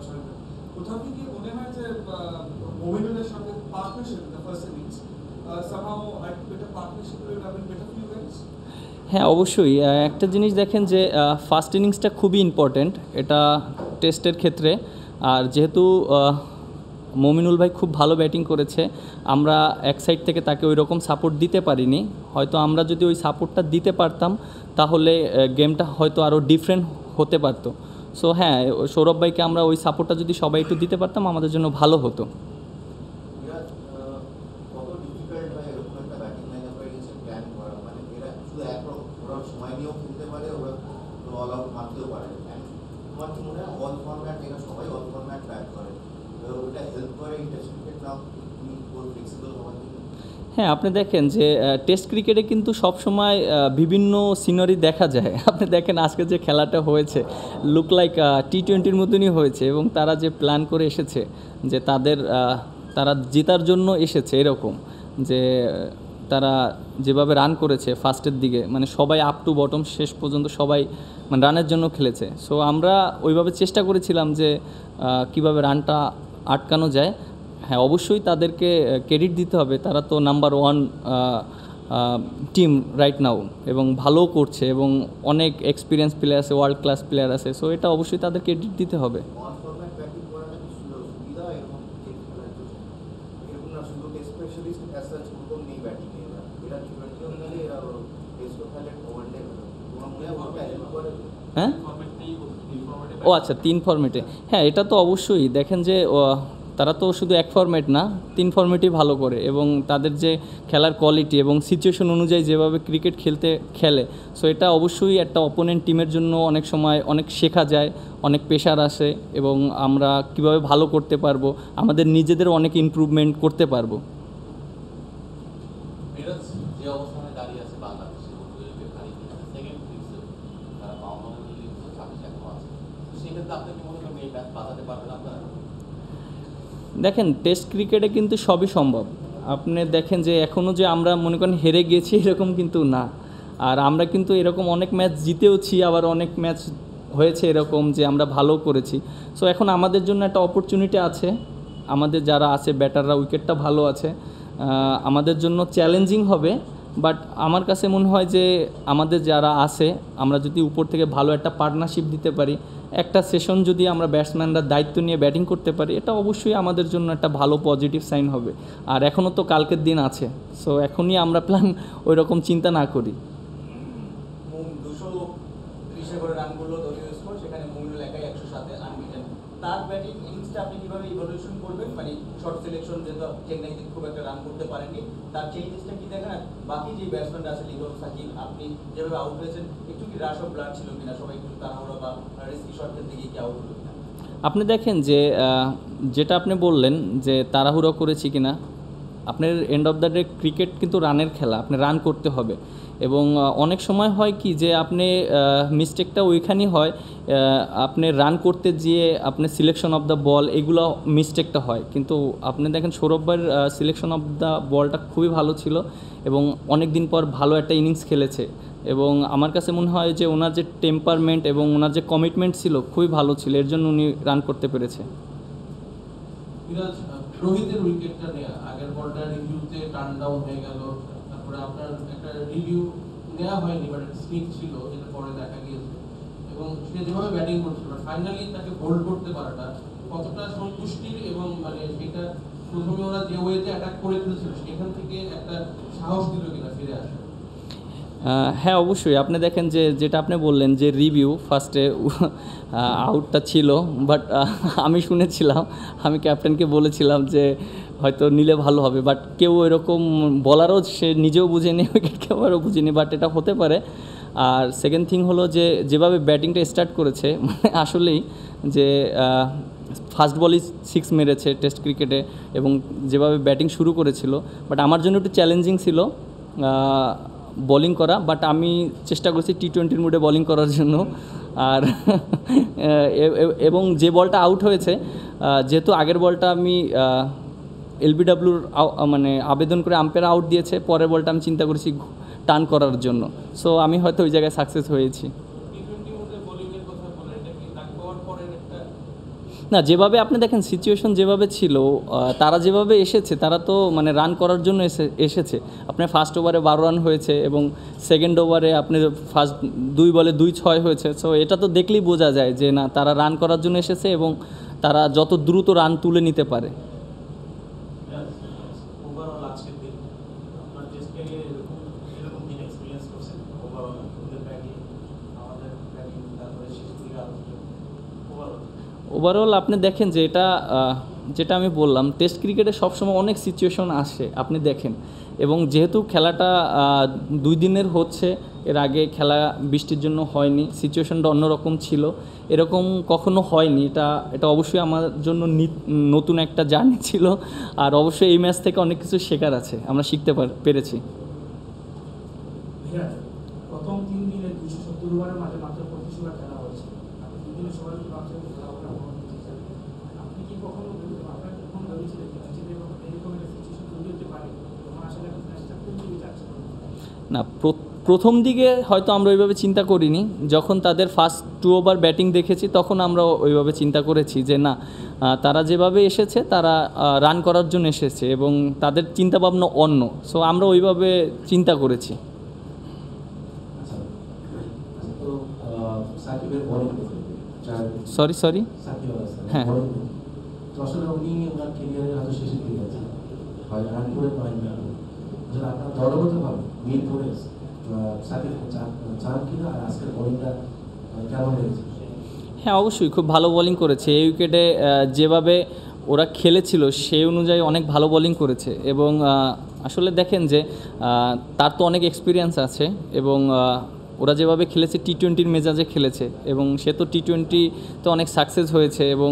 ছয়টা কোথাও কি মনে হয় যে মোমিনুলের সঙ্গে partnership the first innings somehow a better partnership would have been better for you guys? হ্যাঁ অবশ্যই একটা জিনিস দেখেন যে ফার্স্ট ইনিংসটা খুবই ইম্পর্ট্যান্ট এটা টেস্টের ক্ষেত্রে। আর যেহেতু মমিনুল ভাই খুব ভালো ব্যাটিং করেছে, আমরা এক সাইড থেকে তাকে ওই রকম সাপোর্ট দিতে পারিনি। হয়তো আমরা যদি ওই সাপোর্টটা দিতে পারতাম তাহলে গেমটা হয়তো আরও ডিফারেন্ট হতে পারতো। সো হ্যাঁ, সৌরভ ভাইকে আমরা ওই সাপোর্টটা যদি সবাই একটু দিতে পারতাম আমাদের জন্য ভালো হতো। হ্যাঁ, আপনি দেখেন যে টেস্ট ক্রিকেটে কিন্তু সবসময় বিভিন্ন সিনারি দেখা যায়। আপনি দেখেন আজকে যে খেলাটা হয়েছে লুক লাইক টি-20-র মতনই হয়েছে, এবং তারা যে প্ল্যান করে এসেছে যে তারা জেতার জন্য এসেছে এরকম, যে তারা যেভাবে রান করেছে ফার্স্টের দিকে, মানে সবাই আপ টু বটম শেষ পর্যন্ত সবাই মানে রানের জন্য খেলেছে। সো আমরা ওইভাবে চেষ্টা করেছিলাম যে কিভাবে রানটা আটকানো যায়। হ্যাঁ, অবশ্যই তাদেরকে ক্রেডিট দিতে হবে, তারা তো নাম্বার 1 টিম রাইট নাও এবং ভালোও করছে এবং অনেক এক্সপিরিয়েন্স প্লেয়ার আছে, ওয়ার্ল্ড ক্লাস প্লেয়ার আছে। সো এটা অবশ্যই তাদের ক্রেডিট দিতে হবে। হ্যাঁ, ও আচ্ছা, 3 ফরম্যাটে। হ্যাঁ, এটা তো অবশ্যই দেখেন যে তারা তো শুধু এক ফরম্যাট না, 3 ফরম্যাটই ভালো করে, এবং তাদের যে খেলার কোয়ালিটি এবং সিচুয়েশন অনুযায়ী যেভাবে ক্রিকেট খেলে, সো এটা অবশ্যই একটা অপোনেন্ট টিমের জন্য অনেক সময় অনেক শেখা যায়, অনেক প্রেশার আসে, এবং আমরা কিভাবে ভালো করতে পারবো, আমাদের নিজেদের অনেক ইমপ্রুভমেন্ট করতে পারবো। দেখেন টেস্ট ক্রিকেটে কিন্তু সবই সম্ভব। আপনি দেখেন যে এখনও যে আমরা মনে করেন হেরে গিয়েছি এরকম কিন্তু না, আর আমরা কিন্তু এরকম অনেক ম্যাচ জিতেওছি, আবার অনেক ম্যাচ হয়েছে এরকম যে আমরা ভালো করেছি। সো এখন আমাদের জন্য একটা অপরচুনিটি আছে, আমাদের যারা আছে ব্যাটাররা উইকেটটা ভালো আছে, আমাদের জন্য চ্যালেঞ্জিং হবে। বাট আমার কাছে মনে হয় যে আমাদের যারা আছে আমরা যদি উপর থেকে ভালো একটা পার্টনারশিপ দিতে পারি, একটা সেশন যদি আমরা ব্যাটসম্যানরা দায়িত্ব নিয়ে ব্যাটিং করতে পারি, এটা অবশ্যই আমাদের জন্য একটা ভালো পজিটিভ সাইন হবে। আর এখনও তো কালকের দিন আছে, সো এখনই আমরা প্ল্যান ওই রকম চিন্তা না করি। 230 করে রানগুলো দলীয় স্কোর, সেখানে মুমিনুল একাই 107 আনবিটেন। তার ব্যাটিং ইনিংসটা আপনি কিভাবে ইভালুয়েশন করবেন? মানে শর্ট সিলেকশন যেহেতু চেন্নাইতে খুব একটা রান করতে পারেননি, তার চেঞ্জেসটা কি দেখেন? আর বাকি যে ব্যাটসম্যানরা আছে লিটন, সাকিব, আপনি যেভাবে আউট হয়েছেন একটু কি রাশ অফ ব্লাড ছিল কিনা? সবাই একটু তাড়াহুড়ো বা রিস্কি শটের দিকে কি আউট হলো কিনা? আপনি দেখেন যে যেটা আপনি বললেন যে তাড়াহুড়ো করেছি কিনা, আপনার end of the day cricket কিন্তু রানের খেলা, আপনি রান করতে হবে। এবং অনেক সময় হয় কি যে আপনি মিস্টেকটা ওইখানেই হয়, আপনি রান করতে গিয়ে আপনি সিলেকশন অফ দ্য বল এগুলো মিস্টেকটা হয়। কিন্তু আপনি দেখেন সৌরভ ভাইয়ের সিলেকশন অফ দ্য বলটা খুবই ভালো ছিল এবং অনেক দিন পর ভালো একটা ইনিংস খেলেছে, এবং আমার কাছে মনে হয় যে ওনার যে টেম্পারমেন্ট এবং ওনার যে কমিটমেন্ট ছিল খুবই ভালো ছিল, এর জন্য উনি রান করতে পেরেছে। রোহিতের উইকেটটা নেওয়া, আগের বলটা রিভিউতে টার্ন ডাউন হয়ে গেল, তারপরে আপনার একটা রিভিউ নেওয়া হয়নি, বাট স্নিক ছিল, যেটা পরে দেখা গিয়েছে, এবং সে যেভাবে ব্যাটিং করছিল ফাইনালি তাকে হোল্ড করতে পারাটা কতটা সন্তুষ্টির, এবং মানে সেটা প্রথমে ওরা যে ওয়েতে অ্যাটাক করে ফেলেছিল সেখান থেকে একটা সাহস দিল কিনা ফিরে আসা? হ্যাঁ অবশ্যই, আপনি দেখেন যে যেটা আপনি বললেন যে রিভিউ ফার্স্টে আউটটা ছিল, বাট আমি শুনেছিলাম, আমি ক্যাপ্টেনকে বলেছিলাম যে হয়তো নিলে ভালো হবে, বাট কেউ এরকম বলারও সে নিজেও বুঝেনি, উইকেট কিপারও বুঝেনি, বাট এটা হতে পারে। আর সেকেন্ড থিং হলো যে যেভাবে ব্যাটিংটা স্টার্ট করেছে, মানে আসলেই যে ফার্স্ট বলই 6 মেরেছে টেস্ট ক্রিকেটে, এবং যেভাবে ব্যাটিং শুরু করেছিল, বাট আমার জন্য একটু চ্যালেঞ্জিং ছিল বোলিং করা, বাট আমি চেষ্টা করছি টি-20 মুডে বোলিং করার জন্য। আর এবং যে বলটা আউট হয়েছে, যেহেতু আগের বলটা আমি এলবিডব্লিউর মানে আবেদন করে আম্পায়ার আউট দিয়েছে, পরের বলটা আমি চিন্তা করেছি টার্ন করার জন্য, সো আমি হয়তো ওই জায়গায় সাকসেস হয়েছি। না, যেভাবে আপনি দেখেন সিচুয়েশন যেভাবে ছিল, তারা যেভাবে এসেছে তারা তো মানে রান করার জন্য এসেছে। আপনার ফার্স্ট ওভারে 12 রান হয়েছে এবং সেকেন্ড ওভারে আপনি ফার্স্ট 2 বলে 2-6 হয়েছে। সো এটা তো দেখলেই বোঝা যায় যে না, তারা রান করার জন্য এসেছে এবং তারা যত দ্রুত রান তুলে নিতে পারে। ওভারঅল আজকের দিন আপনার টেস্ট ক্যারিয়ারে এরকম দিন এক্সপিরিয়েন্স করছেন ওভারঅল ওদের ব্যাটিং আমাদের ব্যাটিং তারপরে শেষ দিকে ওভারঅল ওভারঅল আপনি দেখেন যে এটা যেটা আমি বললাম, টেস্ট ক্রিকেটে সবসময় অনেক সিচুয়েশন আসে আপনি দেখেন, এবং যেহেতু খেলাটা 2 দিনের হচ্ছে, এর আগে খেলা বৃষ্টির জন্য হয়নি, সিচুয়েশনটা অন্যরকম ছিল, এরকম কখনো হয়নি। এটা অবশ্যই আমার জন্য নতুন একটা জার্নি ছিল, আর অবশ্যই এই ম্যাচ থেকে অনেক কিছু শেখার আছে, আমরা শিখতে পেরেছি। ভাইয়া প্রথম 3 দিনে 270 ওভারের মাঝে মাত্র 25 ওভার খেলা হয়েছে। আপনি 3 দিনে সবাই ভাবছেন খেলা হবে আপনি কি কখনো আপনার কখনো ভেবেছিলেন যে এরকম একটা সিচুয়েশন তৈরি হতে পারে? তখন আসলে এখন ম্যাচটা কোন দিকে যাচ্ছে? না, প্রথম দিকে হয়তো আমরা ওইভাবে চিন্তা করিনি। যখন তাদের ফার্স্ট 2 ওভার ব্যাটিং দেখেছি তখন আমরা ওইভাবে চিন্তা করেছি যে না, তারা যেভাবে এসেছে তারা রান করার জন্য এসেছে এবং তাদের চিন্তাভাবনা অন্য। সো আমরা ওইভাবে চিন্তা করেছি। আচ্ছা, তো সাকিবের বোলিং সরি সাকিব হ্যাঁ। তো আসলে উনি ওনার ক্যারিয়ারের হয়তো শেষের দিকে আছেন, হয় রানপুরে নয় না। আসলে আপনার দলগতভাবে মিরপুরে সাকিব চান কিনা, আর আজকের বোলিংটা কেমন লেগেছে? হ্যাঁ, অবশ্যই খুব ভালো বোলিং করেছে। এই উইকেটে যেভাবে ওরা খেলেছিল সেই অনুযায়ী অনেক ভালো বোলিং করেছে এবং আসলে দেখেন যে তার তো অনেক এক্সপিরিয়েন্স আছে এবং ওরা যেভাবে খেলেছে টি-20 মেজাজে খেলেছে এবং সে তো টি-20-তে অনেক সাকসেস হয়েছে এবং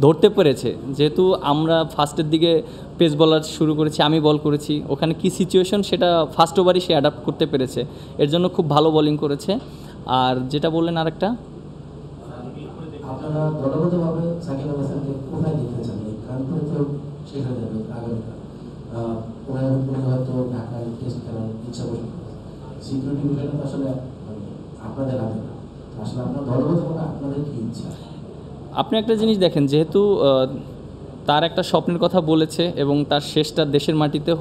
ধরতে পেরেছে। যেহেতু আমরা ফার্স্টের দিকে পেস বলার শুরু করেছি, আমি বল করেছি, ওখানে কি সিচুয়েশন সেটা ফার্স্ট ওভারই সে অ্যাডাপ্ট করতে পেরেছে, এর জন্য খুব ভালো বোলিং করেছে। আর যেটা বললেন আরেকটা, আপনারা দলগতভাবে সাকিব আল হাসানকে কোথায় দেখতে চান? এই কানপুরে তো শেষ হয়ে যাবে আগামীকাল, উনি হয়তো ঢাকায় টেস্ট খেলার ইচ্ছা পোষণ করেন। সিকিউরিটি বিষয়টা তো আসলে আপনাদের হাতে না, আসলে আপনার দলগতভাবে আপনাদের কি ইচ্ছা? আপনি একটা জিনিস দেখেন, যেহেতু তার একটা স্বপ্নের কথা বলেছে এবং তার শেষটা দেশের মাটিতে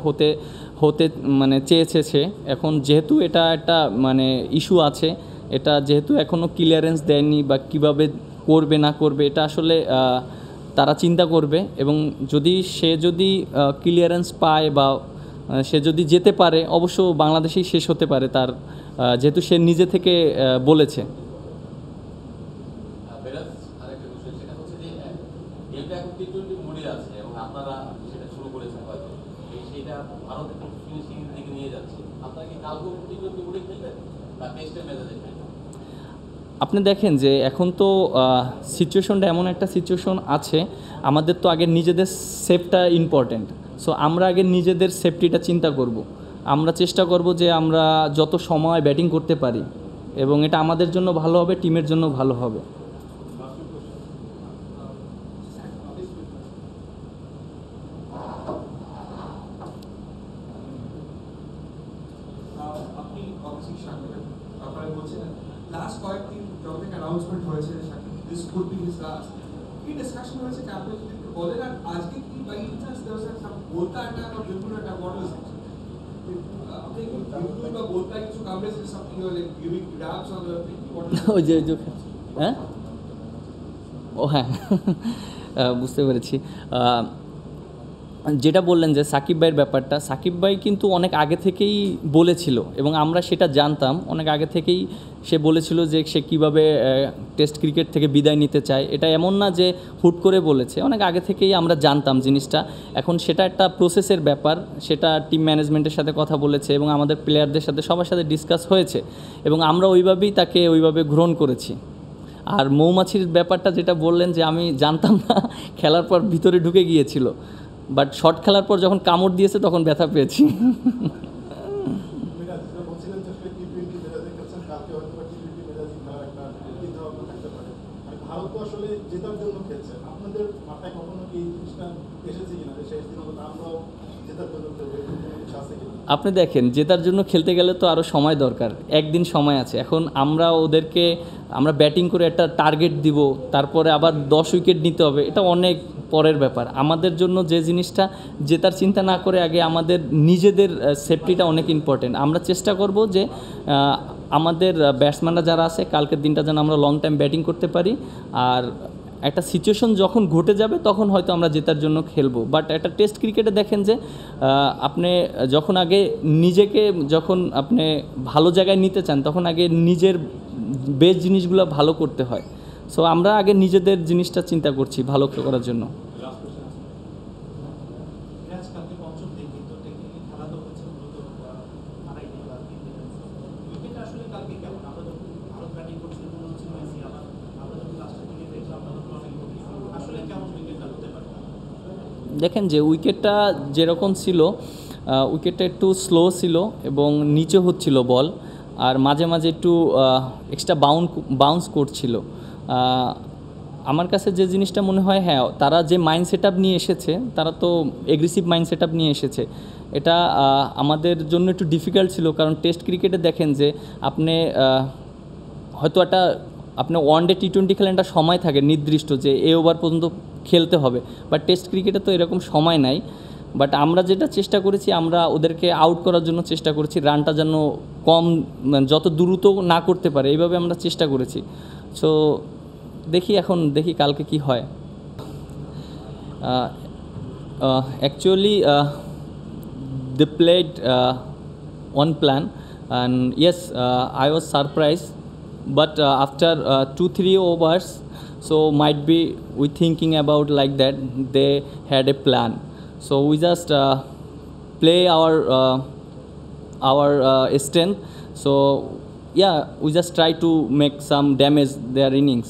হতে মানে চেয়েছে সে। এখন যেহেতু এটা একটা মানে ইস্যু আছে, এটা যেহেতু এখনও ক্লিয়ারেন্স দেয়নি বা কীভাবে করবে না করবে এটা আসলে তারা চিন্তা করবে, এবং সে যদি ক্লিয়ারেন্স পায় বা সে যদি যেতে পারে, অবশ্য বাংলাদেশেই শেষ হতে পারে তার, যেহেতু সে নিজে থেকে বলেছে। আরেকটা বিষয় সেটা হচ্ছে যে গেমটা এখন টি-20 মোডে আছে এবং আপনারা সেটা শুরু করেছেন হয়তো সেইটা ভারত একটু ফিনিশিং দিকে নিয়ে যাচ্ছে। আপনারা কি কালকেও টি-20 মোডে খেলবেন বা টেস্টের মেজাজে খেলবেন? আপনি দেখেন যে এখন তো সিচুয়েশনটা এমন একটা সিচুয়েশন আছে, আমাদের তো আগে নিজেদের সেফটা ইম্পর্ট্যান্ট। সো আমরা আগে নিজেদের সেফটিটা চিন্তা করব। আমরা চেষ্টা করব যে আমরা যত সময় ব্যাটিং করতে পারি এবং এটা আমাদের জন্য ভালো হবে, টিমের জন্য ভালো হবে। আপনি অবশ্যই শাকিব, আপনারা বলছেন লাস্ট কয়েকদিন যখন থেকে অ্যানাউন্সমেন্ট হয়েছে Shakib this could be his last, কি ডিসকাশন হয়েছে ক্যাম্পে যদি একটু বলেন। আর আজকে কি বাই চান্স দেওয়া যায় সব বলতা অ্যাটাক আর বিলকুল অ্যাটাক হোয়াট ওয়াজ ইট? আপনি কি বিলকুল বা বলতা কিছু কামড়ে দিতে something you like giving grabs on the ওই যে হ্যাঁ, ও হ্যাঁ, বুঝতে পেরেছি। যেটা বললেন যে সাকিব ভাইয়ের ব্যাপারটা, সাকিব ভাই কিন্তু অনেক আগে থেকেই বলেছিল এবং আমরা সেটা জানতাম। অনেক আগে থেকেই সে বলেছিল যে সে কীভাবে টেস্ট ক্রিকেট থেকে বিদায় নিতে চায়। এটা এমন না যে হুট করে বলেছে, অনেক আগে থেকেই আমরা জানতাম জিনিসটা। এখন সেটা একটা প্রসেসের ব্যাপার, সেটা টিম ম্যানেজমেন্টের সাথে কথা বলেছে এবং আমাদের প্লেয়ারদের সাথে সবার সাথে ডিসকাস হয়েছে এবং আমরা ওইভাবেই তাকে ওইভাবে গ্রহণ করেছি। আর মৌমাছির ব্যাপারটা যেটা বললেন যে আমি জানতাম না, খেলার পর ভিতরে ঢুকে গিয়েছিল, বাট শর্ট খেলার পর যখন কামড় দিয়েছে তখন ব্যথা পেয়েছি। ভারত আসলে জেতার জন্য খেলছে, আপনাদের মাথায় কখনো কি এই জিনিসটা এসেছে কিনা যে শেষ দিন আমরাও আপনি দেখেন জেতার জন্য খেলতে গেলে তো আরও সময় দরকার, একদিন সময় আছে। এখন আমরা ব্যাটিং করে একটা টার্গেট দিব, তারপরে আবার 10 উইকেট নিতে হবে, এটা অনেক পরের ব্যাপার। আমাদের জন্য যে জিনিসটা জেতার চিন্তা না করে আগে আমাদের নিজেদের সেফটিটা অনেক ইম্পর্টেন্ট। আমরা চেষ্টা করব যে আমাদের ব্যাটসম্যানরা যারা আছে কালকের দিনটা যেন আমরা লং টাইম ব্যাটিং করতে পারি, আর একটা সিচুয়েশন যখন ঘটে যাবে তখন হয়তো আমরা জেতার জন্য খেলবো। বাট একটা টেস্ট ক্রিকেটে দেখেন যে আপনি যখন আপনি ভালো জায়গায় নিতে চান তখন আগে নিজের বেস্ট জিনিসগুলো ভালো করতে হয়। সো আমরা আগে নিজেদের জিনিসটা চিন্তা করছি ভালো করার জন্য। দেখেন যে উইকেটটা যেরকম ছিল, উইকেটটা একটু স্লো ছিল এবং নিচে হচ্ছিল বল, আর মাঝে মাঝে একটু এক্সট্রা বাউন্স করছিল। আমার কাছে যে জিনিসটা মনে হয়, হ্যাঁ তারা যে মাইন্ড সেট আপ নিয়ে এসেছে, তারা তো এগ্রেসিভ মাইন্ড সেট আপ নিয়ে এসেছে, এটা আমাদের জন্য একটু ডিফিকাল্ট ছিল। কারণ টেস্ট ক্রিকেটে দেখেন যে আপনি হয়তো আপনি ওয়ানডে T20 খেলেন, একটা সময় থাকে নির্দিষ্ট যে এই ওভার পর্যন্ত খেলতে হবে, বাট টেস্ট ক্রিকেটে তো এরকম সময় নাই। বাট আমরা যেটা চেষ্টা করেছি, আমরা ওদেরকে আউট করার জন্য চেষ্টা করেছি, রানটা যেন যত দ্রুত না করতে পারে এইভাবে আমরা চেষ্টা করেছি। সো দেখি কালকে কি হয়। Actually they played one plan, and yes, I was surprised, but after 2-3 overs, so might be we thinking about like that they had a plan, so we just play our strength. So yeah, we just try to make some damage their innings.